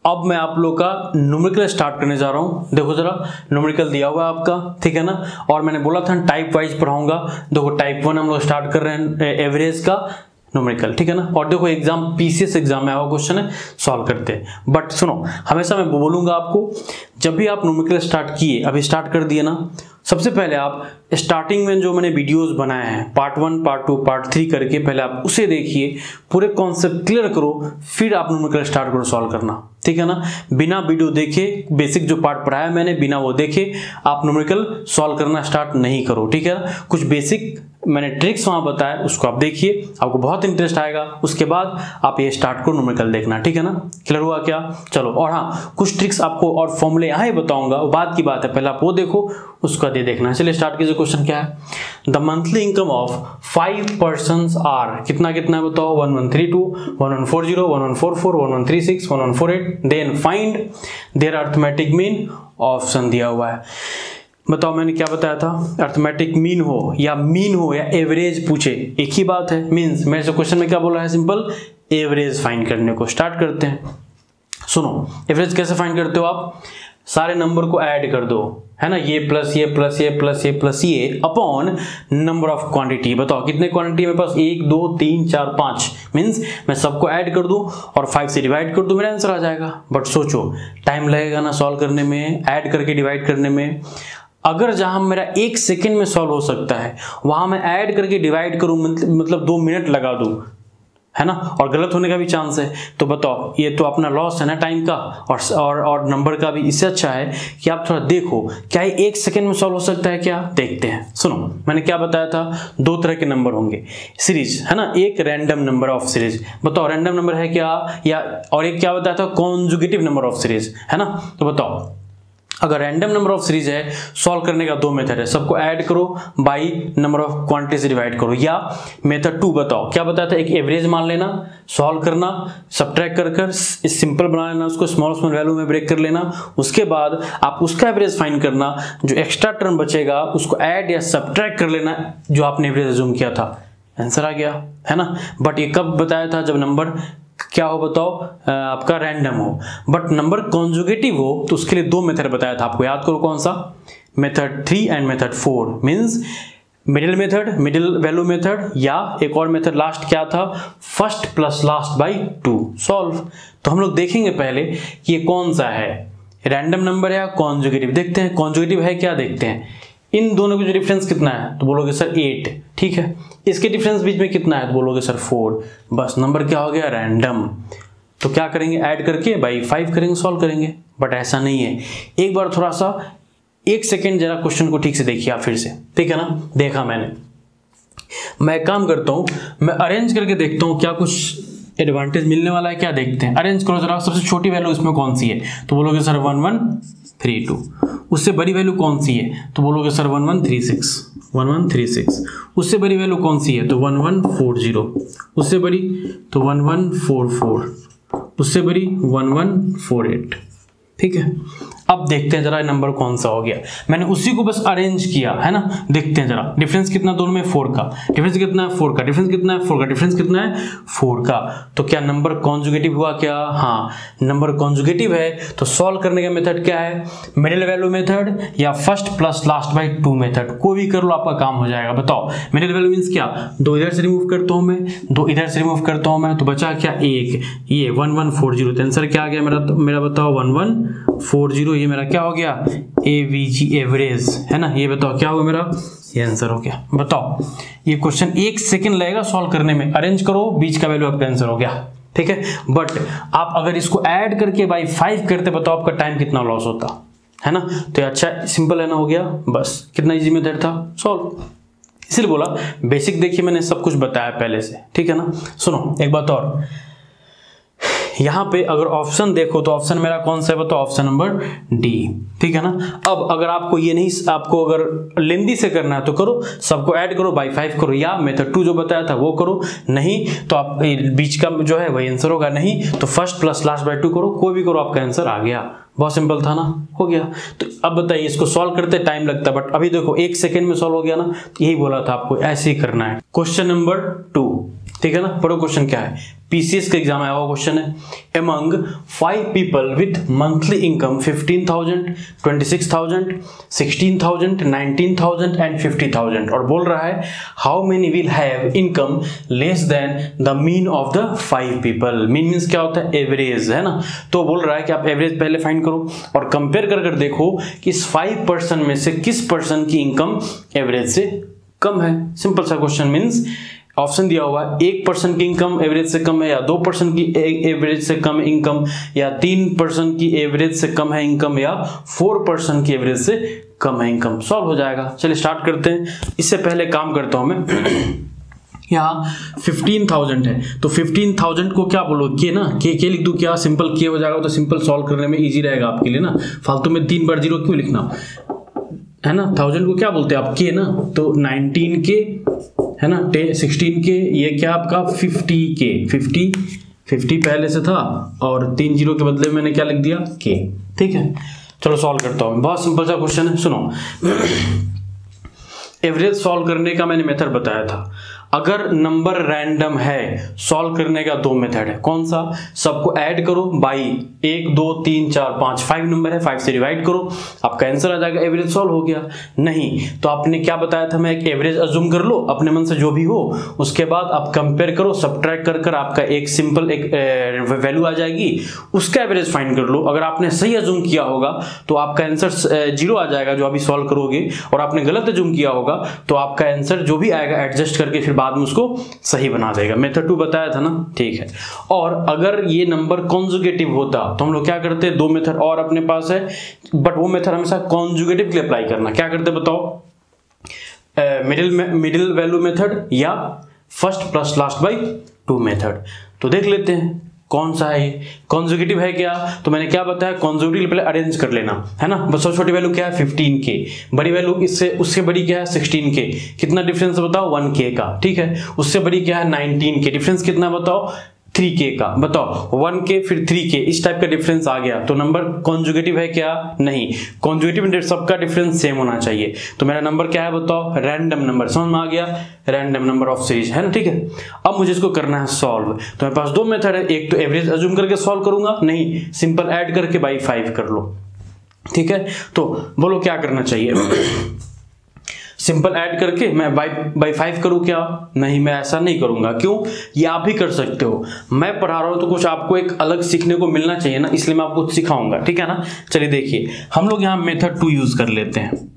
अब मैं आप लोग का न्यूमेरिकल स्टार्ट करने जा रहा हूं। देखो जरा न्यूमेरिकल दिया हुआ है आपका, ठीक है ना, और मैंने बोला था टाइप वाइज पढ़ाऊंगा। देखो टाइप 1 हम लोग स्टार्ट कर रहे हैं एवरेज का न्यूमेरिकल, ठीक है ना। और देखो एग्जाम पीसीएस एग्जाम में आया क्वेश्चन है, सॉल्व करते हैं। बट सुनो, हमेशा मैं बोलूंगा आपको, जब भी आप न्यूमेरिकल स्टार्ट किए, अभी स्टार्ट कर दिए ना, सबसे पहले आप स्टार्टिंग में जो मैंने वीडियोस बनाए हैं पार्ट 1 पार्ट 2 पार्ट 3 करके, पहले आप उसे देखिए, पूरे कॉन्सेप्ट क्लियर करो, फिर आप न्यूमेरिकल स्टार्ट करो सॉल्व करना, ठीक है ना। बिना वीडियो देखे बेसिक जो पार्ट पढ़ाया मैंने, बिना वो देखे आप न्यूमेरिकल सॉल्व करना स्टार्ट नहीं करो, ठीक है ना। कुछ बेसिक मैंने ट्रिक्स वहां बताया, उसको आप देखिए, आपको बहुत इंटरेस्ट आएगा। उसके बाद आप ये स्टार्ट करो न्यूमेरिकल देखना, ठीक है ना। क्लियर हुआ क्या? चलो, और हाँ, कुछ ट्रिक्स आपको और फॉर्मूले यहाँ ही बताऊंगा, वो बाद की बात है, पहले आप वो देखो, उसका दे देखना। चलिए स्टार्ट कीजिए। क्वेश्चन क्या है? The monthly income of 5 persons are, कितना कितना है बताओ? 1132, 1140, 1144, 1136, 1148, then find their arithmetic mean. Option दिया हुआ है, बताओ मैंने क्या बताया था? अरिथमेटिक मीन हो या एवरेज पूछे, एक ही बात है। मीन्स मेरे से क्वेश्चन में क्या बोला है? सिंपल एवरेज फाइंड करने को स्टार्ट करते हैं। सुनो, एवरेज कैसे फाइंड करते हो आप? सारे नंबर को ऐड कर दो, है ना, ये प्लस ये प्लस ये प्लस ये प्लस ये अपॉन नंबर ऑफ क्वांटिटी। बताओ कितने क्वांटिटी मेरे पास? 1 2 3 4 5। मीन्स मैं सबको ऐड कर दूं और 5 से डिवाइड कर दूं, मेरा आंसर आ जाएगा। बट सोचो, टाइम लगेगा ना सॉल्व करने में, ऐड करके डिवाइड करने में। अगर जहां मेरा 1 सेकेंड में सॉल्व हो सकता है, वहां मैं ऐड करके डिवाइड करूं, मतलब 2 मिनट लगा दूं, है ना, और गलत होने का भी चांस है। तो बताओ, ये तो अपना लॉस है ना टाइम का और नंबर का भी। इससे अच्छा है कि आप थोड़ा देखो, क्या ये 1 सेकेंड में सॉल्व हो सकता है क्या? देखते हैं। सुनो, मैंने क्या बताया था? 2 तरह के नंबर होंगे सीरीज, है ना, एक रैंडम नंबर ऑफ सीरीज। बताओ रैंडम नंबर है क्या? या और एक क्या बताया था? कॉन्जुगेटिव नंबर ऑफ सीरीज, है ना। तो बताओ, अगर रैंडम नंबर ऑफ सीरीज है, सॉल्व करने का 2 मेथड है, सबको ऐड करो बाई नंबर ऑफ क्वांटिटी से डिवाइड करो, या मेथड 2 बताओ क्या बताया था? एक एवरेज मान लेना, सॉल्व करना, सब्ट्रैक्ट कर सिंपल बना लेना, उसको स्मॉल वैल्यू में ब्रेक कर लेना। उसके बाद आप उसका एवरेज फाइंड करना, जो एक्स्ट्रा टर्म बचेगा उसको ऐड या सब्ट्रैक्ट कर लेना, जो आपने एवरेज अज्यूम किया था। आंसर आ गया, है ना। बट ये कब बताया था? जब नंबर क्या हो बताओ? आपका रैंडम हो। बट नंबर कॉन्जुगेटिव हो तो उसके लिए 2 मेथड बताया था आपको, याद करो कौन सा? Method 3 and method 4। Means middle method, middle value method, या एक और मेथड लास्ट क्या था? First plus last by 2 solve. तो हम लोग देखेंगे पहले कि ये कौन सा है, रैंडम नंबर है या कॉन्जुगेटिव। देखते हैं कॉन्जुगेटिव है क्या, देखते हैं। इन दोनों का जो डिफरेंस कितना है? तो बोलोगे सर 8, ठीक है। इसके डिफरेंस बीच में कितना है? तो बोलोगे सर 4। बस नंबर क्या हो गया? रैंडम। तो क्या करेंगे? ऐड करके बाई 5 करेंगे, सॉल्व करेंगे। बट ऐसा नहीं है। एक बार थोड़ा सा 1 सेकेंड जरा क्वेश्चन को ठीक से देखिए आप फिर से, ठीक है ना। देखा मैंने, मैं काम करता हूं, मैं अरेंज करके देखता हूं क्या कुछ एडवांटेज मिलने वाला है क्या, देखते हैं। अरेंज करो जरा, सबसे छोटी वैल्यू इसमें कौन सी है? तो बोलोगे सर 1132। उससे बड़ी वैल्यू कौन सी है? तो बोलोगे सर 1136। उससे बड़ी वैल्यू कौन सी है? तो 1140। उससे बड़ी तो 1144। उससे बड़ी 1148, ठीक है। अब देखते हैं जरा नंबर कौन सा हो गया। मैंने उसी को बस अरेंज किया, है ना। देखते हैं जरा डिफरेंस कितना दोनों में? 4 का। डिफरेंस कितना है? 4 का। डिफरेंस कितना है? 4 का। डिफरेंस कितना है? 4 का। तो क्या नंबर कॉन्जुगेटिव हुआ क्या? हाँ, नंबर कॉन्जुगेटिव है। तो सॉल्व करने का मेथड क्या है? मिडिल वैल्यू मेथड या first plus last by 2 method, कोई भी कर लो आपका काम हो जाएगा। बताओ मिडिल वैल्यू मीन्स क्या? 2 इधर से रिमूव करता हूं मैं, 2 इधर से रिमूव करता हूं मैं, तो बचा क्या? 1। ये 1140। तो आंसर क्या आ गया मेरा बताओ? 1140। ये मेरा क्या हो गया? AVG एवरेज, है ना। ये बताओ क्या हुआ मेरा? ये आंसर हो गया। बताओ, ये क्वेश्चन 1 सेकेंड लगेगा सॉल्व करने में। अरेंज करो, बीच का वैल्यू आपका आंसर हो गया, ठीक है। बट आप अगर इसको ऐड करके बाई 5 करते, बताओ आपका टाइम कितना लॉस होता, है ना। तो अच्छा सिंपल है ना, हो गया बस। कितना इजी मेथड था, सॉल्व। इसलिए बोला बेसिक देखिए, मैंने सब कुछ बताया पहले से, ठीक है ना। सुनो एक बात और, यहां पे अगर ऑप्शन देखो तो ऑप्शन मेरा कौन सा है? तो ऑप्शन नंबर डी, ठीक है ना। अब अगर आपको ये नहीं, आपको अगर लेंदी से करना है तो करो, सबको ऐड करो, बाई 5 करो, या मेथड 2 जो बताया था वो करो। नहीं तो आप बीच का जो है वही आंसर होगा। नहीं तो फर्स्ट प्लस लास्ट बाई 2 करो, कोई भी करो, आपका आंसर आ गया। बहुत सिंपल था ना, हो गया। तो अब बताइए, इसको सॉल्व करते टाइम लगता है, बट अभी देखो 1 सेकेंड में सॉल्व हो गया ना। यही बोला था आपको, ऐसे ही करना है। क्वेश्चन नंबर 2, ठीक है ना। पढ़ो क्वेश्चन क्या है, पीसीएस का एग्जाम आया हुआ क्वेश्चन है। Among 5 people with monthly income 15,000, 26,000, 16,000, 19,000 and 50,000, और बोल रहा है how many will have income less than the mean of the 5 people. Mean means क्या होता है, एवरेज, है ना। तो बोल रहा है कि आप एवरेज पहले फाइंड करो और कंपेयर कर देखो कि इस 5% में से किस पर्सन की इनकम एवरेज से कम है। सिंपल सा क्वेश्चन, मीन्स ऑप्शन दिया हुआ है 1% की इनकम एवरेज से कम है, या 2% की एवरेज से कम इनकम, या 3% की एवरेज से कम है इनकम, या 4% की एवरेज से कम है इनकम। सॉल्व हो जाएगा। चलिए स्टार्ट करते हैं। इससे पहले काम करता हूं मैं यहाँ 15,000 है तो 15,000 को क्या बोलो, के ना, के लिख दूं क्या, सिंपल के हो जाएगा तो सिंपल सॉल्व करने में इजी रहेगा आपके लिए ना। फालतू में 3 बार 0 क्यों लिखना, है ना। 1000 को क्या बोलते हैं आप, के ना, तो 19 के, है ना, 16 के, ये क्या आपका 50 के, 50 पहले से था और 3 0 के बदले मैंने क्या लिख दिया, के। ठीक है, चलो सॉल्व करता हूं। बहुत सिंपल सा क्वेश्चन है, सुनो। एवरेज सॉल्व करने का मैंने मेथड बताया था। अगर नंबर रैंडम है, सॉल्व करने का 2 मेथड है। कौन सा, सबको ऐड करो बाई 1 2 3 4 5, 5 नंबर है, 5 से डिवाइड करो, आपका आंसर आ जाएगा, एवरेज सॉल्व हो गया। नहीं तो आपने क्या बताया था, मैं एक एवरेज अज्यूम कर लो अपने मन से जो भी हो, उसके बाद आप कंपेयर करो, सबट्रैक्ट कर आपका एक सिंपल एक वैल्यू आ जाएगी, उसका एवरेज फाइंड कर लो। अगर आपने सही अज्यूम किया होगा तो आपका आंसर 0 आ जाएगा जो अभी सॉल्व करोगे, और आपने गलत अज्यूम किया होगा तो आपका आंसर जो भी आएगा एडजस्ट करके फिर बाद में उसको सही बना देगा। मेथड 2 बताया था ना, ठीक है। और अगर ये नंबर कॉन्जुगेटिव होता तो हम लोग क्या करते, 2 मेथड और अपने पास है, बट वो मेथड हमेशा कॉन्जुगेटिव के लिए अप्लाई करना। क्या करते बताओ, मिडिल वैल्यू मेथड या first plus last by 2 method. तो देख लेते हैं कौन सा है, कॉन्जुगेटिव है क्या, तो मैंने क्या बताया, कॉन्जुगेटिव पहले अरेंज कर लेना, है ना। बस सबसे छोटी वैल्यू क्या है 15 के, बड़ी वैल्यू इससे उससे बड़ी क्या है 16 के, कितना डिफरेंस बताओ 1 के का, ठीक है। उससे बड़ी क्या है 19 के, डिफरेंस कितना बताओ 3 के का, बताओ 1 के फिर 3 के, इस टाइप का डिफरेंस आ गया तो नंबर कॉन्जुगेटिव है क्या, नहीं। कॉन्जुगेटिव में सबका डिफरेंस सेम होना चाहिए, तो मेरा नंबर क्या है बताओ, रैंडम नंबर, समझ में आ गया, रैंडम नंबर ऑफ सीरीज, है ना, ठीक है। अब मुझे इसको करना है सॉल्व, तो मेरे पास 2 मेथड है, एक तो एवरेज अज्यूम करके सॉल्व करूंगा, नहीं सिंपल ऐड करके बाई 5 कर लो, ठीक है। तो बोलो क्या करना चाहिए, सिंपल ऐड करके मैं बाई 5 करूं क्या, नहीं मैं ऐसा नहीं करूंगा। क्यों, ये आप भी कर सकते हो, मैं पढ़ा रहा हूं तो कुछ आपको एक अलग सीखने को मिलना चाहिए ना, इसलिए मैं आपको सिखाऊंगा, ठीक है ना। चलिए देखिए, हम लोग यहां मेथड 2 यूज कर लेते हैं,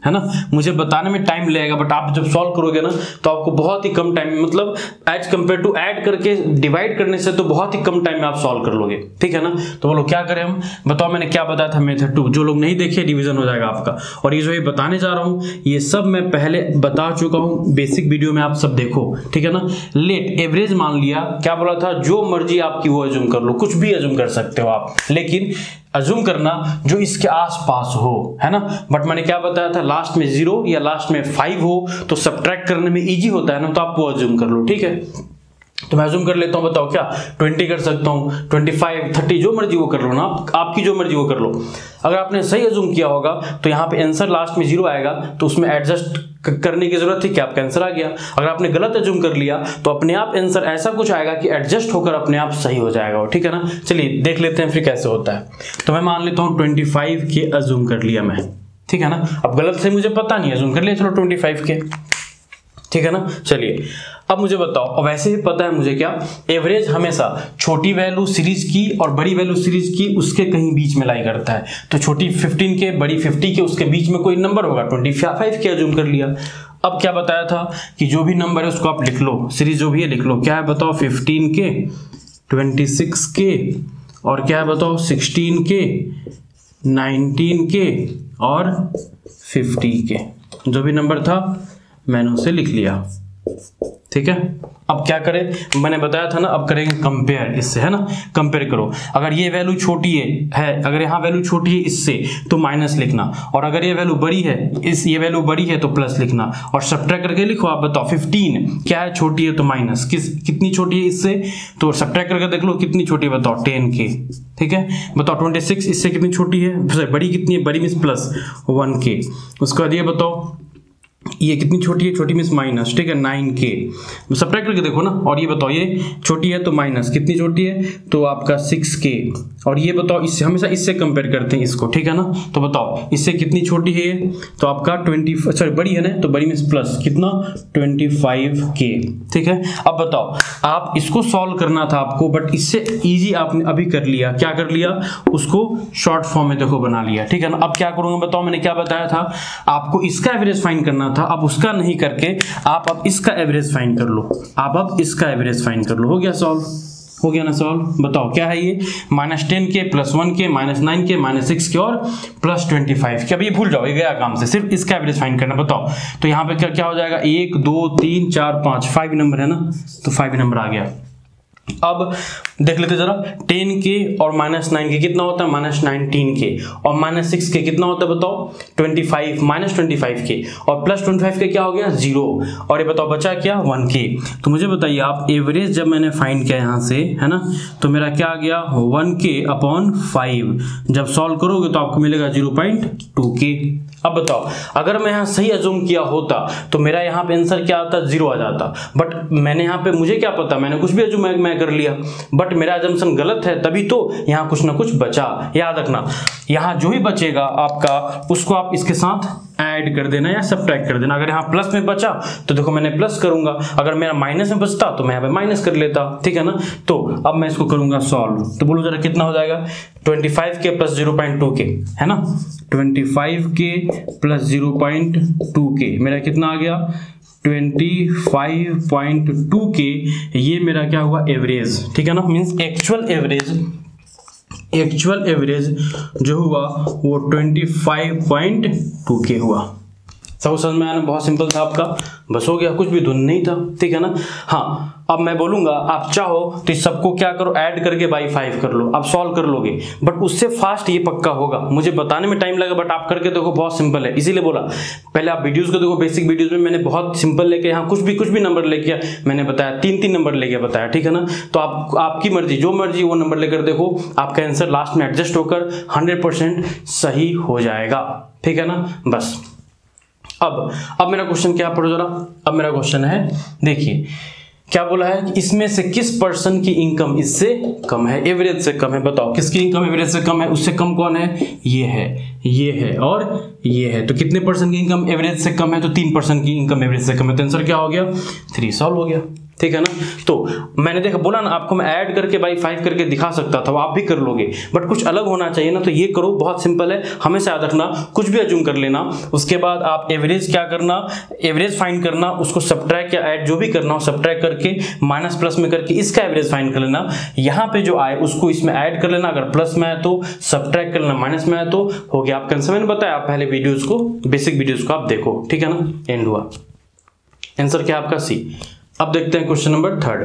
है ना। मुझे बताने में टाइम लगेगा बट आप जब सॉल्व करोगे ना तो आपको बहुत ही कम टाइम, मतलब एज कंपेयर टू ऐड करके डिवाइड करने से तो बहुत ही कम टाइम में आप सॉल्व कर लोगे, ठीक है ना। तो बोलो क्या करें हम, बताओ मैंने क्या बताया था मेथड 2, जो लोग नहीं देखे डिवीजन हो जाएगा आपका। और ये जो ये बताने जा रहा हूं ये सब मैं पहले बता चुका हूं, बेसिक वीडियो में आप सब देखो, ठीक है ना। लेट एवरेज मान लिया, क्या बोला था, जो मर्जी आपकी वो अज्यूम कर लो, कुछ भी अज्यूम कर सकते हो आप, लेकिन अज्यूम करना जो इसके आसपास हो, है ना। बट मैंने क्या बताया था, लास्ट में 0 या लास्ट में 5 हो तो सब्ट्रैक्ट करने में इजी होता है ना, तो आप वो अज्यूम कर लो, ठीक है। तो मैं अज्यूम कर लेता हूं, बताओ क्या, 20 कर सकता हूं, 25 30 जो मर्जी वो कर लो ना, आपकी जो मर्जी वो कर लो। अगर आपने सही अज्यूम किया होगा तो यहाँ पे आंसर लास्ट में 0 आएगा, तो उसमें एडजस्ट करने की जरूरत थी कि आपका आंसर आ गया। अगर आपने गलत अज्यूम कर लिया तो अपने आप आंसर ऐसा कुछ आएगा कि एडजस्ट होकर अपने आप सही हो जाएगा, ठीक है ना। चलिए देख लेते हैं फिर कैसे होता है। तो मैं मान लेता हूँ 25 के अज्यूम कर लिया मैं, ठीक है ना। अब गलत से मुझे पता नहीं, अज्यूम कर लिया, चलो 25 के, ठीक है ना। चलिए अब मुझे बताओ, वैसे भी पता है मुझे क्या, एवरेज हमेशा छोटी वैल्यू सीरीज की और बड़ी वैल्यू सीरीज की उसके कहीं बीच में लाई करता है। तो छोटी 15 के, बड़ी 50 के, उसके बीच में कोई नंबर होगा, 25 के अज्यूम कर लिया। अब क्या बताया था कि जो भी नंबर है उसको आप लिख लो, सीरीज जो भी है लिख लो। क्या है बताओ, 15 के, 26 के, और क्या है बताओ 16 के, 19 के और 50 के, जो भी नंबर था मैंने उसे लिख लिया, ठीक है। अब क्या करें, मैंने बताया था ना, अब करेंगे कंपेयर इससे, है ना। कंपेयर करो, अगर ये वैल्यू छोटी है, अगर यहाँ वैल्यू छोटी है इससे तो माइनस लिखना, और अगर ये वैल्यू बड़ी है, ये वैल्यू बड़ी है तो प्लस लिखना, और सब्ट्रैक्ट करके लिखो। आप बताओ 15 क्या है, छोटी है तो माइनस, कितनी छोटी है इससे, तो सब्ट्रैक्ट करके देख लो कितनी छोटी है, बताओ 10 के, ठीक है। बताओ 26 इससे कितनी छोटी है, बड़ी कितनी है, बड़ी मीन्स प्लस 1 के। उसके बाद ये बताओ ये कितनी छोटी है, छोटी मीन्स माइनस, ठीक है 9k, सब्ट्रैक्ट करके देखो ना। और ये बताओ ये छोटी है तो माइनस, कितनी छोटी है तो आपका 6k। और ये बताओ इससे, हमेशा इससे कंपेयर करते हैं इसको, ठीक है ना। तो बताओ इससे कितनी छोटी है तो आपका 20, सॉरी बड़ी है ना, तो बड़ी मीन्स प्लस कितना 25k, ठीक है। अब बताओ आप इसको सॉल्व करना था आपको, बट इससे इजी आपने अभी कर लिया, क्या कर लिया, उसको शॉर्ट फॉर्म में देखो बना लिया, ठीक है ना। अब क्या करूंगा बताओ, मैंने क्या बताया था आपको, इसका एवरेज फाइंड करना था। अब उसका नहीं करके आप अब इसका एवरेज फाइंड कर लो, आप अब इसका एवरेज फाइंड कर लो। हो गया सॉल्व, हो गया ना सॉल्व। बताओ क्या है ये, -10k + 1k -9k -6k और +25k। अब ये भूल जाओ, ये गया काम से, सिर्फ इसका एवरेज फाइंड करना। बताओ तो यहाँ पे क्या हो जाएगा, 1 2 3 4 5, 5 नंबर है ना, तो 5 नंबर आ गया। अब देख लेते जरा, 10k और -9k कितना होता है, -19k, और -6k कितना होता है बताओ, 25 -25k, और +25k क्या हो गया 0, और ये बताओ बचा क्या 1k। तो मुझे बताइए आप, एवरेज जब मैंने फाइंड किया यहाँ से, है ना, तो मेरा क्या आ गया 1k/5। जब सॉल्व करोगे तो आपको मिलेगा 0.2k। अब बताओ अगर मैं यहाँ सही अज्यूम किया होता तो मेरा यहाँ पे आंसर क्या आता, 0 आ जाता। बट मैंने यहाँ पे, मुझे क्या पता, मैंने कुछ भी अज्यूम मैं कर लिया, बट मेरा अजम्पशन गलत है, तभी तो यहाँ कुछ ना कुछ बचा। याद रखना, यहाँ जो भी बचेगा आपका, उसको आप इसके साथ ऐड कर देना या सब्ट्रैक्ट कर देना। अगर यहाँ प्लस में बचा तो देखो मैंने प्लस करूंगा, अगर मेरा माइनस में बचता तो मैं यहाँ पे माइनस कर लेता, ठीक है ना। तो अब मैं इसको करूंगा सॉल्व, तो बोलो जरा कितना हो जाएगा, 25k + 0.2k, है ना, 25k + 0.2k मेरा कितना आ गया 25.2k। ये मेरा क्या हुआ एवरेज, ठीक है ना, मीन्स एक्चुअल एवरेज जो हुआ वो 25.2k हुआ। सब समझ में आया, बहुत सिंपल था आपका, बस हो गया, कुछ भी धुन नहीं था, ठीक है ना। हाँ अब मैं बोलूंगा आप चाहो तो इस सबको क्या करो, ऐड करके बाई 5 कर लो, आप सॉल्व कर लोगे, बट उससे फास्ट ये पक्का होगा। मुझे बताने में टाइम लगा, बट आप करके देखो, बहुत सिंपल है, इसीलिए बोला पहले आप वीडियोस को देखो। बेसिक वीडियोस में मैंने बहुत सिंपल लेके, यहाँ कुछ भी नंबर लेके मैंने बताया, 3 नंबर लेके बताया, ठीक है ना। तो आपकी मर्जी, जो मर्जी वो नंबर लेकर देखो, आपका आंसर लास्ट में एडजस्ट होकर 100% सही हो जाएगा, ठीक है ना। बस अब मेरा क्वेश्चन क्या पढ़ो जरा। अब मेरा क्वेश्चन है, देखिए क्या बोला है कि इसमें से किस पर्सन की इनकम इससे कम है, एवरेज से कम है। बताओ किसकी इनकम एवरेज से कम है, उससे कम कौन है, ये है और ये है। तो कितने पर्सन की इनकम एवरेज से कम है, तो 3 पर्सन की इनकम एवरेज से कम है। तो आंसर क्या हो गया 3, सॉल्व हो गया, ठीक है ना। तो मैंने देखा, बोला ना आपको, मैं ऐड करके बाई 5 करके दिखा सकता था, वो आप भी कर लोगे, बट कुछ अलग होना चाहिए ना। तो ये करो, बहुत सिंपल है, हमेशा याद रखना, कुछ भी अज्यूम कर लेना, उसके बाद आप एवरेज क्या करना, एवरेज फाइंड करना, उसको सब्ट्रैक्ट या ऐड जो भी करना हो सब्ट्रैक्ट करके माइनस प्लस में करके इसका एवरेज फाइंड कर लेना। यहाँ पे जो आए उसको इसमें ऐड कर लेना, अगर प्लस में आए तो सब्ट्रैक्ट कर लेना, माइनस में आए तो हो गया आपका आंसर। मैंने बताया, आप पहले वीडियोज को, बेसिक वीडियोज को आप देखो, ठीक है ना। एंड हुआ, आंसर क्या आपका सी। अब देखते हैं question number 3।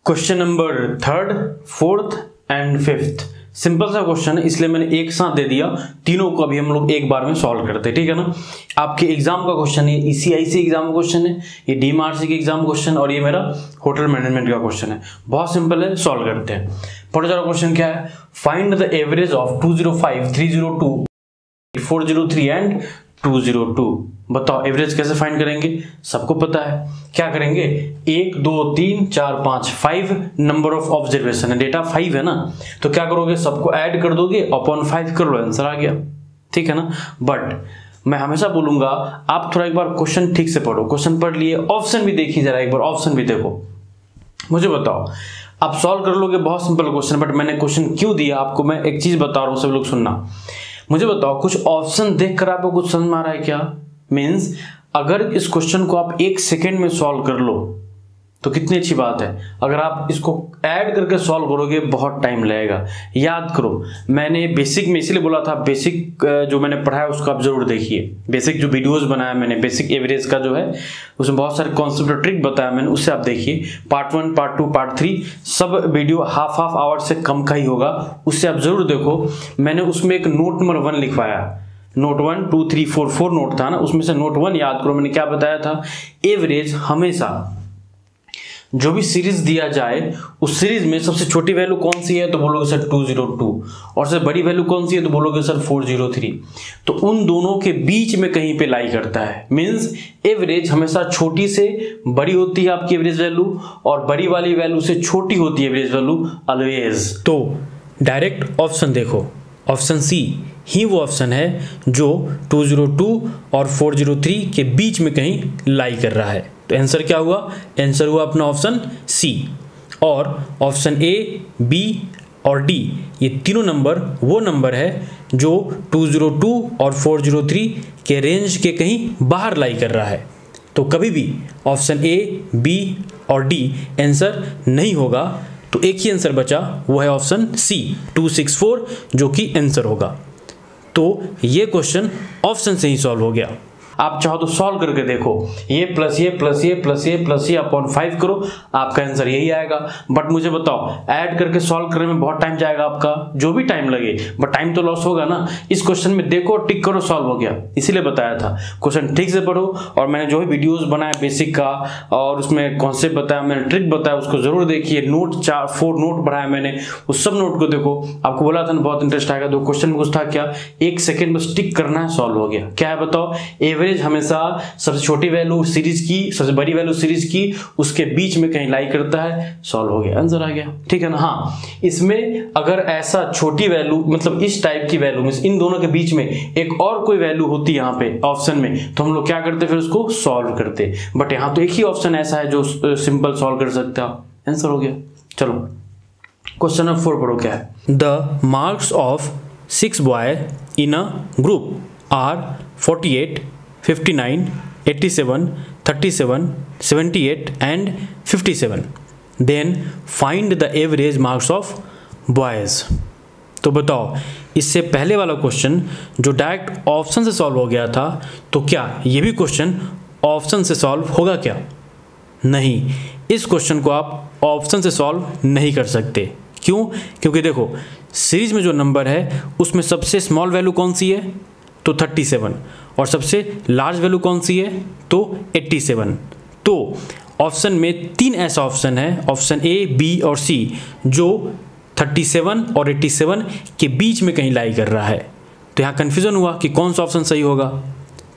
Question number 3, 4th and 5th simple सा क्वेश्चन है, इसलिए मैंने एक साथ दे दिया, तीनों को अभी हम लोग एक बार में सॉल्व करते हैं, ठीक है ना। आपके एग्जाम का क्वेश्चन है, ECIC एग्जाम का क्वेश्चन है, ये DMRC के एग्जाम क्वेश्चन, और ये मेरा होटल मैनेजमेंट का क्वेश्चन है। बहुत सिंपल है, सॉल्व करते हैं। पढ़ो जरा क्वेश्चन क्या है, find the average of 205, 302, 403 and 202। बताओ एवरेज कैसे फाइंड करेंगे, सबको पता है, क्या करेंगे, 1 2 3 4 5, 5 नंबर ऑफ ऑब्जर्वेशन है, डेटा 5 है ना, तो क्या करोगे, सबको ऐड कर दोगे, अपॉन 5 कर लो, आंसर आ गया, ठीक है ना। बट मैं हमेशा बोलूंगा आप थोड़ा एक बार क्वेश्चन ठीक से पढ़ो, क्वेश्चन पढ़ लिए, ऑप्शन भी देखिए जरा, एक बार ऑप्शन भी देखो, मुझे बताओ आप सॉल्व कर लोगे, बहुत सिंपल क्वेश्चन। बट मैंने क्वेश्चन क्यों दिया आपको, मैं एक चीज बता रहा हूं, सब लोग सुनना, मुझे बताओ कुछ ऑप्शन देख कर आपको कुछ समझ में आ रहा है क्या। मीन्स अगर इस क्वेश्चन को आप 1 सेकेंड में सॉल्व कर लो तो कितनी अच्छी बात है, अगर आप इसको ऐड करके सॉल्व करोगे बहुत टाइम लगेगा। याद करो, मैंने बेसिक में इसलिए बोला था, बेसिक जो मैंने पढ़ा है उसको आप जरूर देखिए, बेसिक जो वीडियोस बनाया मैंने, बेसिक एवरेज का जो है उसमें बहुत सारे कॉन्सेप्ट और ट्रिक बताया मैंने, उससे आप देखिए। पार्ट 1, पार्ट 2, पार्ट 3 सब वीडियो हाफ आवर से कम का ही होगा, उससे आप जरूर देखो। मैंने उसमें एक नोट नंबर 1 लिखवाया, नोट 1 2 3 4 नोट था ना, उसमें से नोट 1 याद करो, मैंने क्या बताया था, एवरेज हमेशा जो भी सीरीज दिया जाए उस सीरीज में सबसे छोटी वैल्यू कौन सी है तो बोलोगे सर 202, और सबसे बड़ी वैल्यू कौन सी है तो बोलोगे सर 403। तो उन दोनों के बीच में कहीं पे लाई करता है, मींस एवरेज हमेशा छोटी से बड़ी होती है आपकी एवरेज वैल्यू, और बड़ी वाली वैल्यू से छोटी होती है एवरेज वैल्यू ऑलवेज। तो डायरेक्ट ऑप्शन देखो, ऑप्शन सी ही वो ऑप्शन है जो 202 और 403 के बीच में कहीं लाई कर रहा है। तो आंसर क्या हुआ, आंसर हुआ अपना ऑप्शन सी। और ऑप्शन ए, बी और डी ये तीनों नंबर वो नंबर है जो 202 और 403 के रेंज के कहीं बाहर लाई कर रहा है। तो कभी भी ऑप्शन ए, बी और डी आंसर नहीं होगा। तो एक ही आंसर बचा, वो है ऑप्शन सी 264 जो कि आंसर होगा। तो ये क्वेश्चन ऑप्शन से ही सॉल्व हो गया। आप चाहो तो सॉल्व करके देखो, ये प्लस ये प्लस ये प्लस ये प्लस ये अपॉन 5 करो, आपका आंसर यही आएगा। बट मुझे बताओ, ऐड करके सॉल्व करने में बहुत टाइम जाएगा आपका, जो भी टाइम लगे बट टाइम तो लॉस होगा ना। इस क्वेश्चन में देखो, टिक करो, सॉल्व हो गया। इसीलिए बताया था क्वेश्चन ठीक से पढ़ो, और मैंने जो भी वीडियोस बनाए बेसिक का और उसमें कॉन्सेप्ट बताया, मैंने ट्रिक बताया, उसको जरूर देखिए। नोट 4 नोट बढ़ाया मैंने, उस सब नोट को देखो। आपको बोला था ना बहुत इंटरेस्ट आएगा। तो क्वेश्चन में कुछ था क्या, 1 सेकेंड बस टिक करना है, सॉल्व हो गया। क्या है बताओ, एवरेज हमेशा सबसे छोटी वैल्यू सीरीज की सबसे बड़ी वैल्यू सीरीज की उसके बीच में कहीं लाई करता है, सॉल्व हो गया, आंसर आ गया। ठीक है ना। हाँ, इसमें अगर ऐसा छोटी वैल्यू मतलब इस टाइप की वैल्यू इन दोनों के बीच में एक और कोई वैल्यू होती है यहाँ पे ऑप्शन में, तो हम लोग क्या करते फिर उसको सॉल्व करते। बट यहाँ तो एक ही ऑप्शन ऐसा है जो सिंपल सॉल्व कर सकते हो, आंसर हो गया। चलो क्वेश्चन नंबर 4 पढ़ो क्या है। The marks of 6 boy in a group are 48, 59, 87, 37, 78 and 57. Then find the average marks of boys. तो बताओ, इससे पहले वाला क्वेश्चन जो डायरेक्ट ऑप्शन से सॉल्व हो गया था, तो क्या ये भी क्वेश्चन ऑप्शन से सॉल्व होगा क्या? नहीं, इस क्वेश्चन को आप ऑप्शन से सॉल्व नहीं कर सकते। क्यों? क्योंकि देखो, सीरीज में जो नंबर है उसमें सबसे स्मॉल वैल्यू कौन सी है तो 37, और सबसे लार्ज वैल्यू कौन सी है तो 87। तो ऑप्शन में 3 ऐसा ऑप्शन है, ऑप्शन ए, बी और सी, जो 37 और 87 के बीच में कहीं लाई कर रहा है। तो यहाँ कन्फ्यूजन हुआ कि कौन सा ऑप्शन सही होगा।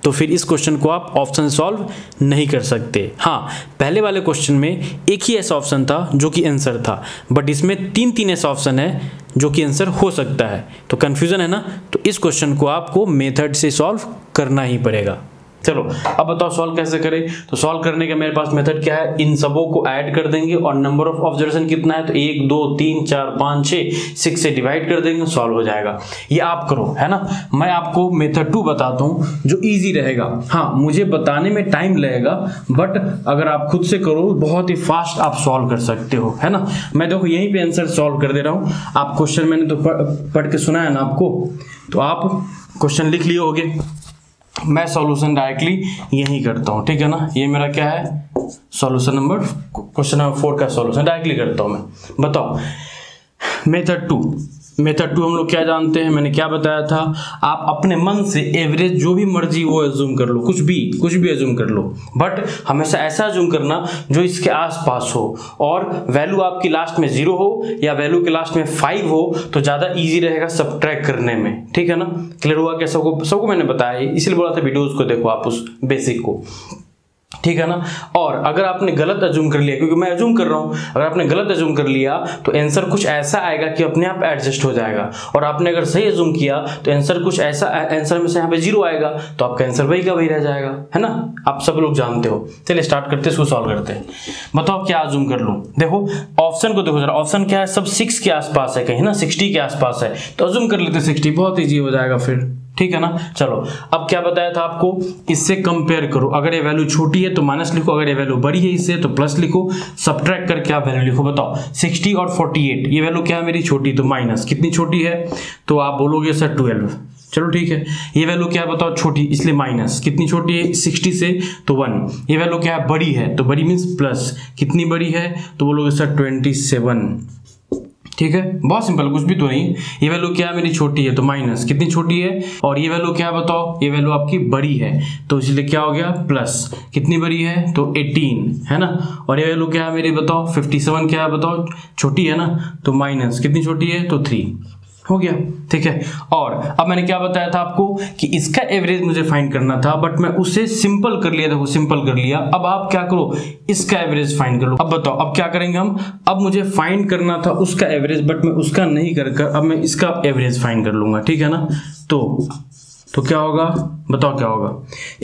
तो फिर इस क्वेश्चन को आप ऑप्शन से सॉल्व नहीं कर सकते। हाँ, पहले वाले क्वेश्चन में एक ही ऐसा ऑप्शन था जो कि आंसर था, बट इसमें 3 ऐसा ऑप्शन है जो कि आंसर हो सकता है। तो कन्फ्यूजन है ना, तो इस क्वेश्चन को आपको मेथड से सॉल्व करना ही पड़ेगा। चलो अब बताओ सॉल्व कैसे करें। तो सॉल्व करने का मेरे पास मेथड क्या है, इन सबों को ऐड कर देंगे और नंबर ऑफ ऑब्जर्वेशन कितना है तो 1 2 3 4 5 6 से डिवाइड कर देंगे, सॉल्व हो जाएगा। ये आप करो, है ना। मैं आपको मेथड 2 बताता हूँ जो इजी रहेगा। हाँ, मुझे बताने में टाइम लगेगा, बट अगर आप खुद से करो बहुत ही फास्ट आप सॉल्व कर सकते हो, है ना। मैं देखो यहीं पे आंसर सॉल्व कर दे रहा हूँ। आप क्वेश्चन मैंने तो पढ़ के सुना है ना आपको, तो आप क्वेश्चन लिख लिए होगे। मैं सॉल्यूशन डायरेक्टली यही करता हूँ, ठीक है ना। ये मेरा क्या है, सॉल्यूशन नंबर क्वेश्चन नंबर 4 का सॉल्यूशन डायरेक्टली करता हूँ मैं। बताओ मेथड 2 हम लोग क्या जानते हैं, मैंने क्या बताया था, आप अपने मन से एवरेज जो भी मर्जी वो एज्यूम कर लो, कुछ भी एज्यूम कर लो, बट हमेशा ऐसा एज्यूम करना जो इसके आसपास हो, और वैल्यू आपकी लास्ट में 0 हो या वैल्यू के लास्ट में 5 हो तो ज़्यादा इजी रहेगा सब्ट्रैक्ट करने में, ठीक है ना। क्लियर हुआ क्या सबको मैंने बताया, इसलिए बोला था वीडियोज़ को देखो आप उस बेसिक को, ठीक है ना। और अगर आपने गलत अज्यूम कर लिया, क्योंकि मैं अज्यूम कर रहा हूं, अगर आपने गलत अज्यूम कर लिया तो आंसर कुछ ऐसा आएगा कि अपने आप एडजस्ट हो जाएगा, और आपने अगर सही अज्यूम किया तो आंसर कुछ ऐसा, आंसर में से यहाँ पे 0 आएगा तो आपका आंसर वही का वही रह जाएगा, है ना। आप सब लोग जानते हो। चलिए स्टार्ट करते हैं, इसको सॉल्व करते हैं। बताओ क्या अज्यूम कर लूँ। देखो ऑप्शन को देखो जरा, ऑप्शन क्या है, सब 6 के आसपास है कहीं ना, 60 के आसपास है, तो अज्यूम कर लेते 60, बहुत ईजी हो जाएगा फिर, ठीक है ना। चलो अब क्या बताया था आपको, इससे कंपेयर करो। अगर ये वैल्यू छोटी है तो माइनस लिखो, अगर ये वैल्यू बड़ी है इससे तो प्लस लिखो, सब्ट्रैक्ट करके आप वैल्यू लिखो। बताओ 60 और 48, ये वैल्यू क्या है मेरी, छोटी, तो माइनस। कितनी छोटी है तो आप बोलोगे सर 12। चलो ठीक है, ये वैल्यू क्या है बताओ, छोटी, इसलिए माइनस। कितनी छोटी है 60 से तो 1। ये वैल्यू क्या है, बड़ी है, तो बड़ी मीन्स प्लस। कितनी बड़ी है तो बोलोगे सर 27। ठीक है, बहुत सिंपल, कुछ भी तो नहीं। ये वैल्यू क्या है मेरी, छोटी है, तो माइनस कितनी छोटी है, और ये वैल्यू क्या है बताओ, ये वैल्यू आपकी बड़ी है, तो इसलिए क्या हो गया प्लस, कितनी बड़ी है तो 18 है ना, और ये वैल्यू क्या है मेरी बताओ 57 क्या है बताओ, छोटी है ना, तो माइनस कितनी छोटी है तो 3 हो गया। ठीक है, और अब मैंने क्या बताया था आपको कि इसका एवरेज मुझे फाइंड करना था, बट मैं उसे सिंपल कर लिया, देखो सिंपल कर लिया। अब आप क्या करो, इसका एवरेज फाइंड कर लो। अब बताओ अब क्या करेंगे हम, अब मुझे फाइंड करना था उसका एवरेज, बट मैं उसका नहीं कर अब मैं इसका एवरेज फाइंड कर लूंगा। ठीक है ना, तो क्या होगा बताओ, क्या होगा,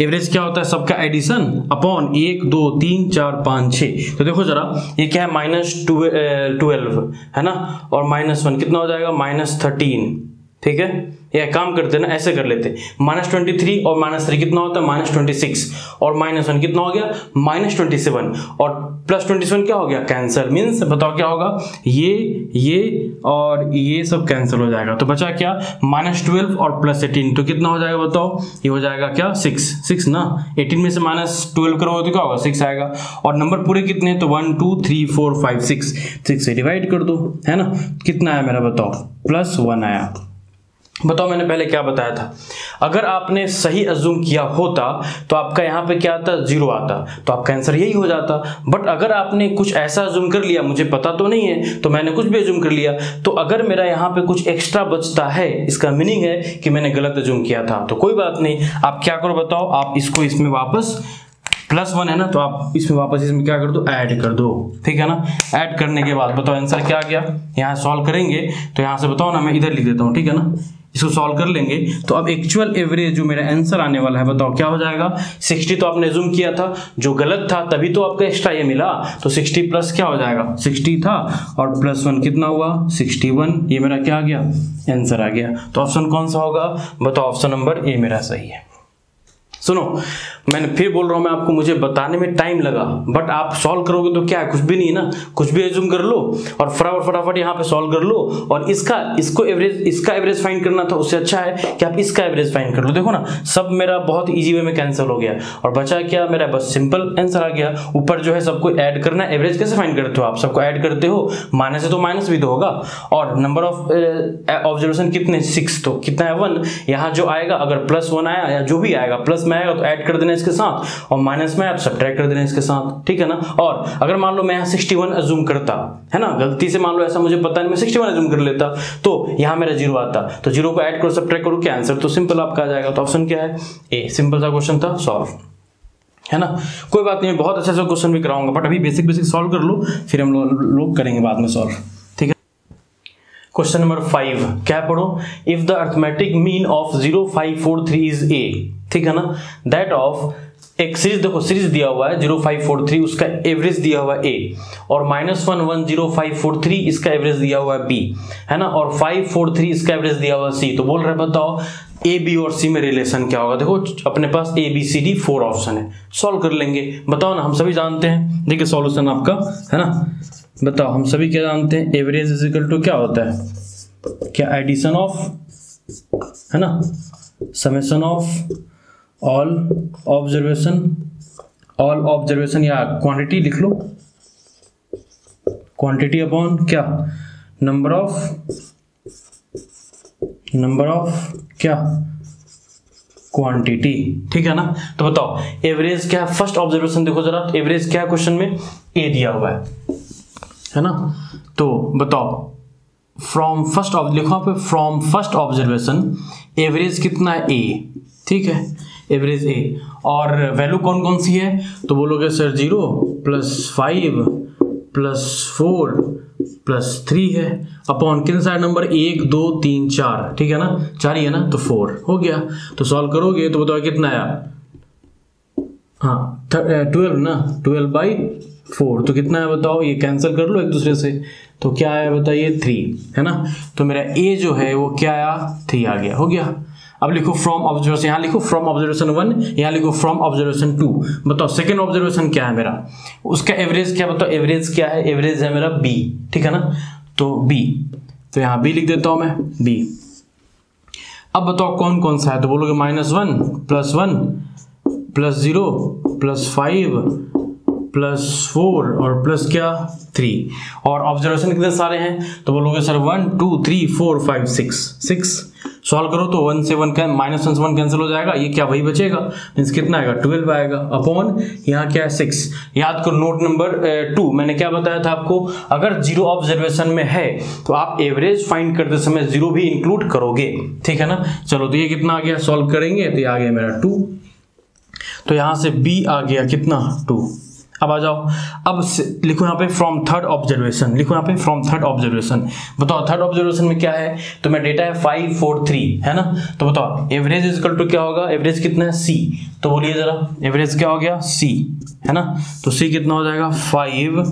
एवरेज क्या होता है, सबका एडिशन अपॉन 1 2 3 4 5 6। तो देखो जरा, ये क्या है -12 है ना, और -1 कितना हो जाएगा -13। ठीक है, ये काम करते ना, ऐसे कर लेते, -23 और -3 कितना होता है -26, और -1 कितना हो गया -27, और +27 क्या हो गया कैंसिल, मीन्स बताओ क्या होगा, ये और ये सब कैंसिल हो जाएगा, तो बचा क्या -12 और +18, तो कितना हो जाएगा बताओ, ये हो जाएगा क्या 6 ना, 18 में से -12 करोगे तो क्या होगा 6 आएगा, और नंबर पूरे कितने, तो 1 2 3 4 5 6 से डिवाइड कर दो, है ना, कितना आया मेरा बताओ +1 आया। बताओ मैंने पहले क्या बताया था, अगर आपने सही अज्यूम किया होता तो आपका यहाँ पे क्या आता 0 आता, तो आपका आंसर यही हो जाता। बट अगर आपने कुछ ऐसा अज्यूम कर लिया, मुझे पता तो नहीं है तो मैंने कुछ भी अज्यूम कर लिया, तो अगर मेरा यहाँ पे कुछ एक्स्ट्रा बचता है, इसका मीनिंग है कि मैंने गलत अज्यूम किया था। तो कोई बात नहीं, आप क्या करो बताओ, आप इसको इसमें वापस +1 है ना, तो आप इसमें वापस इसमें क्या कर दो, ऐड कर दो। ठीक है ना, ऐड करने के बाद बताओ आंसर क्या आ गया, यहाँ सॉल्व करेंगे तो यहाँ से बताओ ना, मैं इधर लिख देता हूँ। ठीक है ना, इसको सॉल्व कर लेंगे तो अब एक्चुअल एवरेज जो मेरा आंसर आने वाला है बताओ क्या हो जाएगा, 60 तो आपने अज्यूम किया था, जो गलत था तभी तो आपका एक्स्ट्रा ये मिला, तो 60 प्लस क्या हो जाएगा 60 था और +1 कितना हुआ 61, ये मेरा क्या आ गया आंसर आ गया। तो ऑप्शन कौन सा होगा बताओ, ऑप्शन नंबर ए मेरा सही है। सुनो, मैंने फिर बोल रहा हूं मैं आपको, मुझे बताने में टाइम लगा, बट आप सॉल्व करोगे तो क्या है, कुछ भी नहीं ना, कुछ भी एज्यूम कर लो और फटाफट यहाँ पे सॉल्व कर लो, और इसका एवरेज फाइंड करना था, उससे अच्छा है कि आप इसका एवरेज फाइंड कर लो। देखो ना, सब मेरा बहुत इजी वे में कैंसिल हो गया और बचा क्या मेरा, बस सिंपल आंसर आ गया। ऊपर जो है सबको ऐड करना है, एवरेज कैसे फाइंड करते हो आप, सबको ऐड करते हो, माइनस है तो माइनस भी तो होगा, और नंबर ऑफ ऑब्जर्वेशन कितने 6, तो कितना है 1, यहाँ जो आएगा अगर +1 आया या जो भी आएगा प्लस में आएगा तो ऐड कर देना इसके साथ, और माइनस में आया तो सब्ट्रैक्ट कर देना इसके साथ। ठीक है ना, और अगर मान लो मैं यहाँ 61 अज्यूम करता है ना, गलती से मान लो ऐसा मुझे पता नहीं, मैं 61 अज्यूम कर लेता तो यहाँ मेरा 0 आता, तो 0 को ऐड करो सब्ट्रैक्ट करो, क्या आंसर तो सिंपल आपका आ जाएगा। तो ऑप्शन क्या है ए, सिंपल सा क्वेश्चन था, सॉल्व, है ना। कोई बात नहीं, बहुत अच्छा सा क्वेश्चन भी कराऊंगा, बट अभी बेसिक सॉल्व कर लो, फिर हम लोग करेंगे बाद में सॉल्व। ठीक है, क्वेश्चन नंबर 5 क्या पढ़ो, if the arithmetic mean of 0543 is a, ठीक है ना, दैट ऑफ एक सीरीज, देखो सीरीज दिया हुआ है 0543, उसका एवरेज दिया हुआ है ए, और -110,543 इसका एवरेज दिया हुआ है बी, है ना, और 543 इसका एवरेज दिया हुआ है सी। तो बोल रहे बताओ ए बी और सी में रिलेशन क्या होगा। देखो अपने पास A B C D 4 option है, सॉल्व कर लेंगे। बताओ ना, हम सभी जानते हैं, देखिए सॉल्यूशन आपका, है ना, बताओ हम सभी क्या जानते हैं, एवरेज इज इक्वल टू क्या होता है, क्या एडिशन ऑफ, है ना, समेशन ऑफ ऑल ऑब्जर्वेशन या क्वांटिटी लिख लो, क्वांटिटी अपॉन क्या नंबर ऑफ क्या क्वांटिटी। ठीक है ना, तो बताओ एवरेज क्या है, फर्स्ट ऑब्जर्वेशन देखो जरा, एवरेज क्या है क्वेश्चन में, ए दिया हुआ है ना, तो बताओ फ्रॉम फर्स्ट ऑब्जर्वेशन एवरेज कितना है ए, ठीक है, एवरेज ए, और वैल्यू कौन कौन सी है, तो बोलोगे सर 0 +5 +4 +3 है, अपॉन कितने सारे नंबर 1 2 3 4, ठीक है ना, 4 ही है ना, तो 4 हो गया। तो सॉल्व करोगे तो बताओ कितना आया, हाँ 12 ना, 12/4, तो कितना है बताओ, ये कैंसिल कर लो एक दूसरे से, तो क्या आया बताइए 3, है ना, तो मेरा ए जो है वो क्या आया 3 आ गया, हो गया। अब लिखो फ्रॉम ऑब्जर्वेशन, यहाँ लिखो फ्रॉम ऑब्जर्वेशन 1, यहाँ लिखो फ्रॉम ऑब्जर्वेशन 2। बताओ सेकंड ऑब्जर्वेशन क्या है मेरा, उसका एवरेज क्या, बताओ एवरेज क्या है, एवरेज है मेरा बी, ठीक है ना, तो बी, तो यहाँ बी लिख देता हूं मैं बी। अब बताओ कौन कौन सा है, तो बोलोगे -1 +1 +0 +5 +4 और प्लस क्या 3, और ऑब्जर्वेशन कितने सारे हैं तो बोलोगे सर 1 2 3 4 5 6 सॉल्व करो तो 1 से 1 का -1 से 1 कैंसिल हो जाएगा, ये क्या वही बचेगा, मीन्स कितना आएगा 12 आएगा अपॉन यहाँ क्या है 6। याद करो नोट नंबर 2 मैंने क्या बताया था आपको, अगर जीरो ऑब्जर्वेशन में है तो आप एवरेज फाइंड करते समय जीरो भी इंक्लूड करोगे, ठीक है ना। चलो तो ये कितना आ गया, सॉल्व करेंगे तो ये आ गया मेरा 2, तो यहां से b आ गया कितना 2। अब आ जाओ, अब लिखो यहाँ पे फ्रॉम थर्ड ऑब्जर्वेशन, लिखो यहाँ पे फ्रॉम थर्ड ऑब्जर्वेशन। बताओ थर्ड ऑब्जर्वेशन में क्या है, तो मैं डेटा है 5 4 3 है ना, तो बताओ एवरेज इज इक्वल टू क्या होगा, एवरेज कितना है c, तो बोलिए जरा एवरेज क्या हो गया c है ना, तो c कितना हो जाएगा 5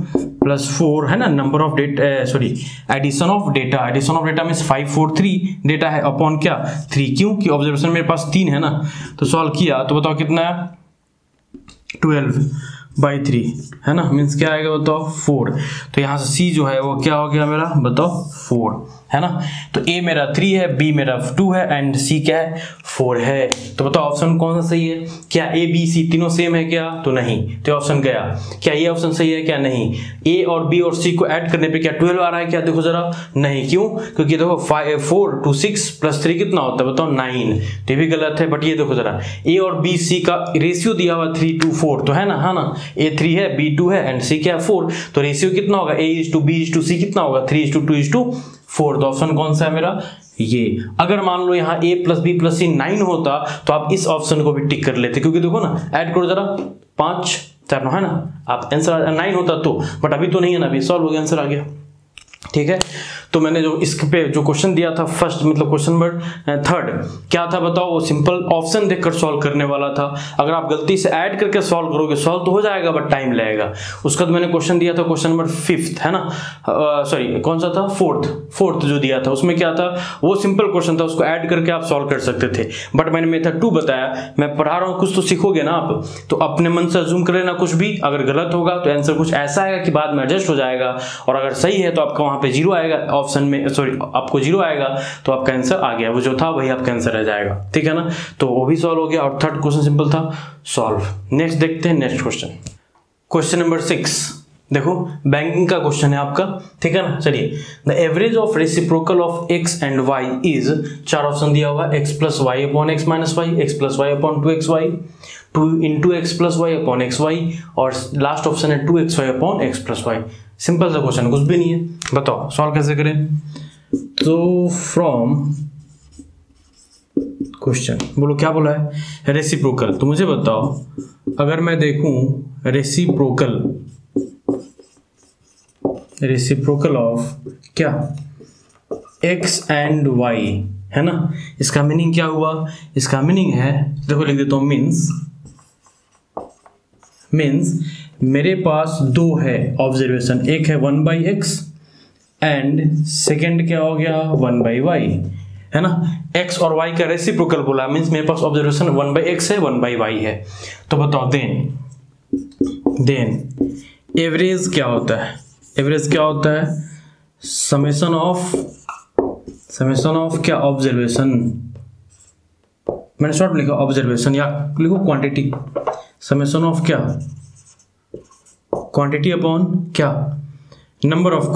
+ 4 है ना, number of data sorry addition of data, addition of data means 5 4 3 data है अपॉन क्या 3, क्यों कि ऑब्जर्वेशन मेरे पास 3 है ना, तो सॉल्व किया तो बताओ कितना है 12/3 है ना, मीन्स क्या आएगा बताओ 4, तो यहाँ से C जो है वो क्या हो गया मेरा बताओ 4 है ना, तो A मेरा 3 है, B मेरा 2 है एंड C क्या है 4 है। तो बताओ ऑप्शन कौन सा सही है, क्या A B C तीनों सेम है क्या, तो नहीं, तो ऑप्शन गया। क्या ये ऑप्शन सही है क्या, नहीं। A और B और C को ऐड करने पे क्या 12 आ रहा है क्या, देखो जरा, नहीं, क्यों, क्योंकि देखो 4 to 6 + 3 कितना होता है बताओ 9, तो ये भी गलत है। बट ये देखो जरा A और B C का रेशियो दिया हुआ 3:4 तो है ना, हाँ ना, A 3 है B 2 है एंड C क्या है 4, तो रेशियो कितना होगा A:B:C कितना होगा 3:2:4, तो ऑप्शन कौन सा है मेरा ये। अगर मान लो यहाँ A + B + C 9 होता तो आप इस ऑप्शन को भी टिक कर लेते, क्योंकि देखो ना ऐड करो जरा 5 4 9 है ना, आप आंसर 9 होता तो, बट अभी तो नहीं है ना, अभी सॉल्व हो गया, आंसर आ गया, ठीक है। तो मैंने जो इस पे जो क्वेश्चन दिया था फर्स्ट मतलब क्वेश्चन नंबर 3 क्या था बताओ, वो सिंपल ऑप्शन देखकर सॉल्व करने वाला था। अगर आप गलती से ऐड करके सॉल्व करोगे सॉल्व तो हो जाएगा बट टाइम लगेगा। उसका तो मैंने क्वेश्चन दिया था क्वेश्चन नंबर 5 है ना, सॉरी कौन सा था, फोर्थ जो दिया था, उसमें क्या था, वो सिंपल क्वेश्चन था, उसको ऐड करके आप सॉल्व कर सकते थे। बट मैंने मेथड 2 बताया, मैं पढ़ा रहा हूँ, कुछ तो सीखोगे ना आप, तो अपने मन से अज्यूम कर लेना कुछ भी, अगर गलत होगा तो आंसर कुछ ऐसा आएगा कि बाद में एडजस्ट हो जाएगा, और अगर सही है तो आपका वहां पे 0 आएगा ऑप्शन में, सॉरी आपको 0 आएगा तो आपका आंसर आ गया, वो जो था वही आपका आंसर रह जाएगा, ठीक है ना। तो वो भी सॉल्व हो गया और थर्ड क्वेश्चन सिंपल था, सॉल्व। नेक्स्ट देखते हैं नेक्स्ट क्वेश्चन, क्वेश्चन नंबर 6 देखो बैंकिंग का क्वेश्चन है आपका, ठीक है ना। चलिए, the average of reciprocal of x and y is, 4 option दिया हुआ x + y upon x - y, x + y upon 2xy, 2 × x + y upon xy, और लास्ट ऑप्शन है 2xy upon x + y। Simple सा क्वेश्चन, कुछ भी नहीं है, बताओ सॉल्व कैसे करें। तो फ्रॉम क्वेश्चन बोलो क्या बोला है, रेसिप्रोकल, तो मुझे बताओ अगर मैं देखूं रेसिप्रोकल ऑफ क्या x एंड y है ना, इसका मीनिंग क्या हुआ, इसका मीनिंग है देखो लिख देता हूं, मीन्स मेरे पास 2 है ऑब्जर्वेशन, एक है 1/x एंड सेकेंड क्या हो गया 1/y है ना। x और y का रेसिप्रोकल बोला, मीन्स मेरे पास ऑब्जर्वेशन 1/x है 1/y है। तो बताओ देन एवरेज क्या होता है, एवरेज क्या होता है, समेशन ऑफ क्या ऑब्जर्वेशन, मैंने शॉर्ट लिखा ऑब्जर्वेशन, या लिखो क्वांटिटी, समेशन ऑफ क्या क्वांटिटी अपॉन क्या नंबर ऑफ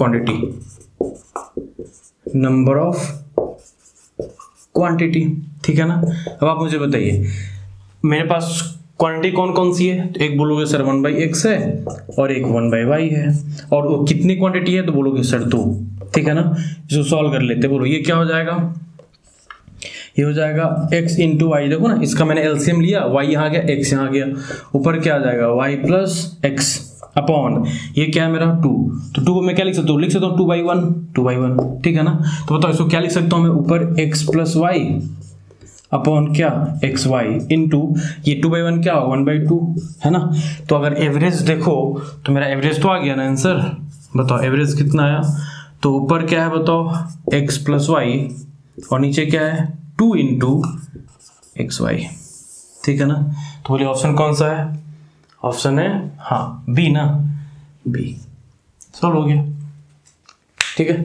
क्वांटिटी, ठीक है ना। अब आप मुझे बताइए मेरे पास क्वांटिटी कौन कौन सी है, तो एक बोलोगे सर 1/x है और एक 1/y है, और वो कितनी क्वांटिटी है तो बोलोगे सर 2, ठीक है ना। इसको सॉल्व कर लेते, बोलो ये क्या हो जाएगा, ये हो जाएगा x × y, देखो ना इसका मैंने एलसीएम लिया, y यहाँ गया x यहाँ गया, ऊपर क्या आ जाएगा y + x अपॉन ये क्या है मेरा 2, तो 2 को मैं क्या लिख सकता हूँ, 2/1, ठीक है ना। तो बताओ इसको क्या लिख सकता हूँ मैं, ऊपर x + y अपॉन क्या xy इंटू ये 2/1 क्या होगा 1/2 है ना। तो अगर एवरेज देखो तो मेरा एवरेज तो आ गया ना आंसर, बताओ एवरेज कितना आया, तो ऊपर क्या है बताओ x + y और नीचे क्या है 2 × xy, ठीक है ना। तो बोलिए ऑप्शन कौन सा है, ऑप्शन है हाँ बी ना, बी, सॉल्व हो गया, ठीक है।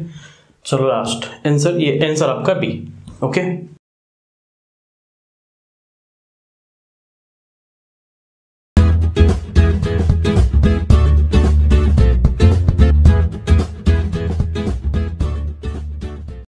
चलो लास्ट आंसर, ये आंसर आपका बी, ओके।